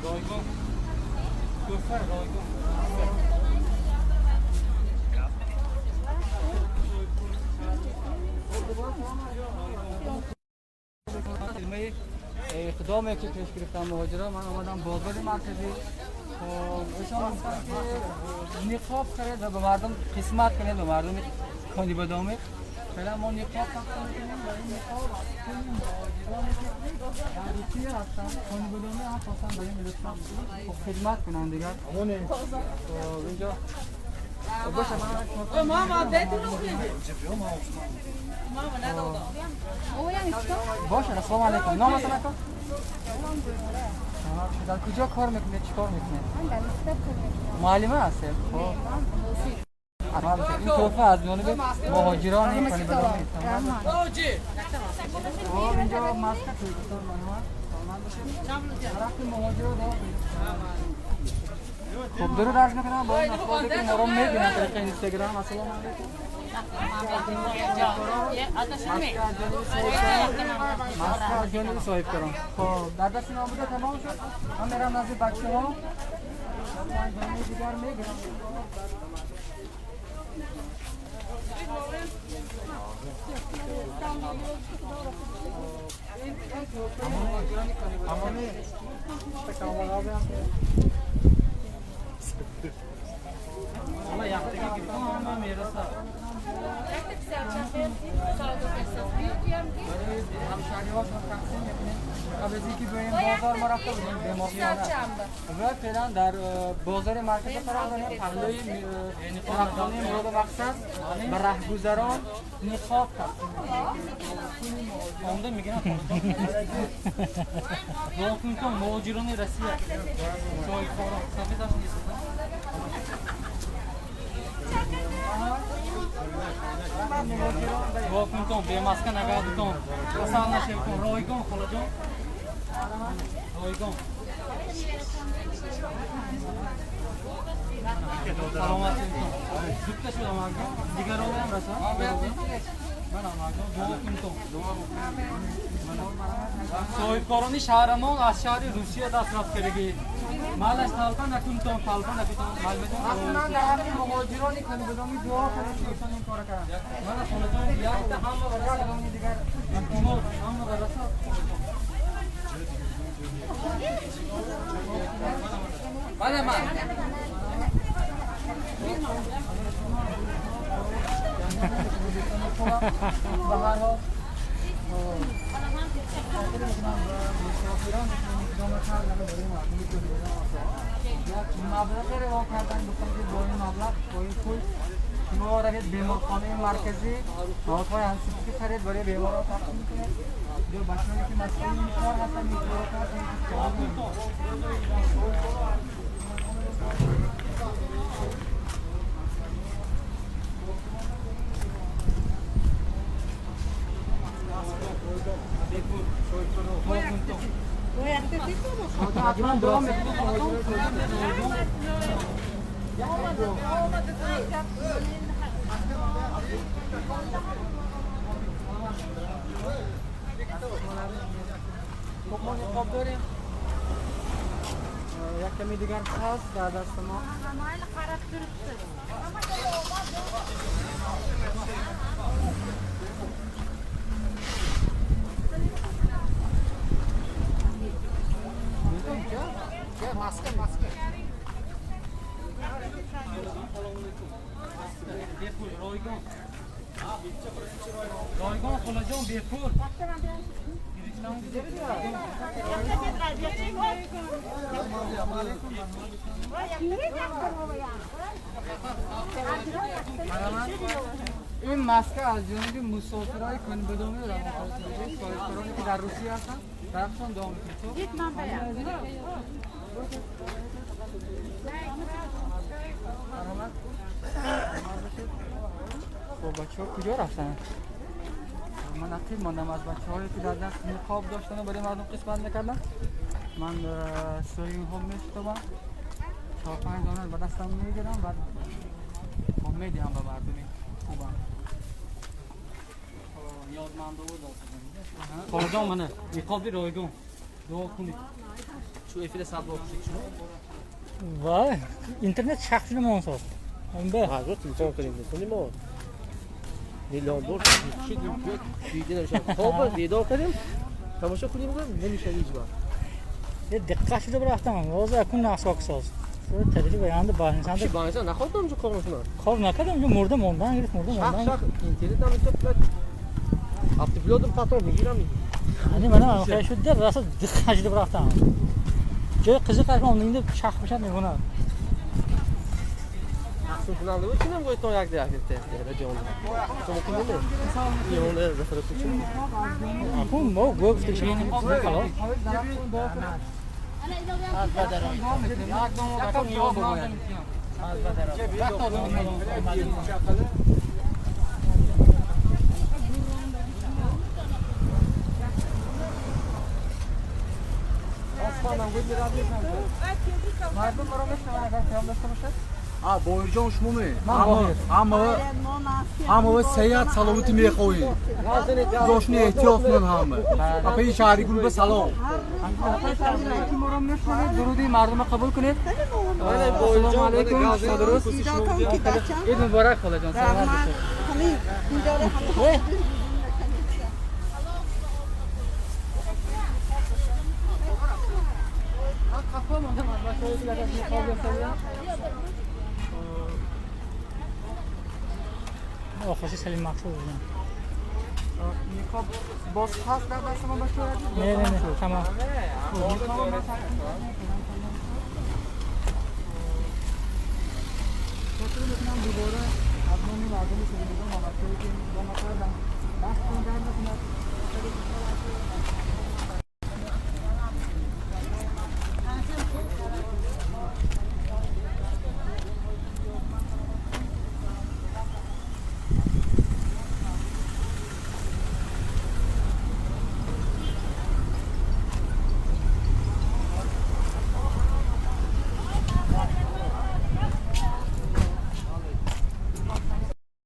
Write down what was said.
رایگان دوفر رایگان اقدامی که پیش گرفتن مهاجرا من آمدم بازار مرکزی ایشان گفتن که نقاب خرید و به مردم قسمت کنید به مردم خانی بدامه فعلا ما نقاب تقسیم کنیم و این نقاب کنیم مهاجرانی که در روسیه هستن خانی بدامه هم خواستن برای لطفا خدمت کنن دیگر اینجا باشه من ماما بتونو باشه السلام علیکم نام اصلا کن در کجا کار میکنید چیکار میکنید من در مکتب کار میکنم معلمه هستی خب این توفه از جانب مهاجران این کنی بدون خب اینجا ماسک توی دکتر مهاجر خب درود عرض میکنم با این افرادی که ما رو میبینن طریق اینستاگرام السلام علیکم ماسک از جانب صاحب کرم خب در دست ما بوده تمام شد من میرم نزد بچه ها من جانب دیگر میگیرم همانی تکامل آبی هم والله يعطيك العافية ميرسا همشهری‌هاش تقسیم می‌کنیم قبل از اینکه بریم بازار ما رفته بودیم بیماریانه و فعلا در بازار مرکز فرهنگی پهلوی فرهنگی مورد مقصد به رهگذران نقاب تقسیم می‌کنیم اونده میگن واکنتون مهاجران روسیه چای خورا سفیدش نیست واکنتون به ماسک نگاهتون اصلا نشون رایگان خلاجون رایگان سلامتتون زود شدم آقا دیگر رو هم رسا من صاحبکارانی شهرمان از شهر روسیه دست رفت کردگی مالش طالبان نکنتون طالبان نکنتون اصلا در همین مهاجرانی کنی بدامی دعا کنید که ایشان این کار کردن من خونتون یک هم برای سلامانی دیگر هم برای رسا بله من بهار ها مبلغ رو کردن گفتم که با این مبلغ با این پول شما را بیمارخانه مرکزی موادهای انسیپی خرید برای بیماران تقسیم میکنید جو بچه‌هایی که مسئول این کار هستن این کار ما نقاب داریم یک کمی دیگر هست در دست ما ماسک بپول رایگان رایگان خلاجان بپول این ماسک از جانب مسافرای کنبدومی را مخاطبین صاحبکارانی که در روسیه هستند درخشان دام کنید خب بچه ها کجا رفتن؟ من عقیب ماندم از بچه هایی که در دست نقاب داشتن و برای مردم قسمت نکردن من سویون هم میشتبم 4-5 دانه به دستم میگیرم بعد هم میدیم به مردمی خوبم یادمانده بود خالجان منه نقابی رایگان دعا کنید Şu efile sablı okuşu için. Vay, internet şahsına mı olsa? Onda. Hazır telefon kırayım desin mi o? Milyonlar kişi diyor. Videoda bir şey. Hop, video kırayım. Tamaşa kırayım mı? Ne bir şey var. Dikkatli bıraktım. O zaman kun nasıl okşaz. Sonra tecrübe yandı bari insan da. Ki bana ne kadar mı konuşma? Kavna kadar mı murdum ondan girip murdum Şak ondan. şak internetten bir toplat. Aptipilodum patron girer mi? Hani bana o kadar şu der rasa dikkatli bıraktım. Joy kızı kaçma onun indi şahmışat ne buna. Aslında falan da kim hem koydu ayak diye gitti. Ya da canlı. Sonra kim dedi? İyi onu da referans için. Bu mu göz dişini kalar. Ha boyurcan şumu mu? Ama seyahat salavuti mi koyu? Joshni ehtiyotman hamı. Apa şari grubu salav. درودی مردم قبول کنید. Aynen السلام علیکم. درست. عید مبارک خاله جان. سلامت باشید. آخرش سلیم مقصود بودم نیکاب باز هست در دست ما باشه؟ نه تمام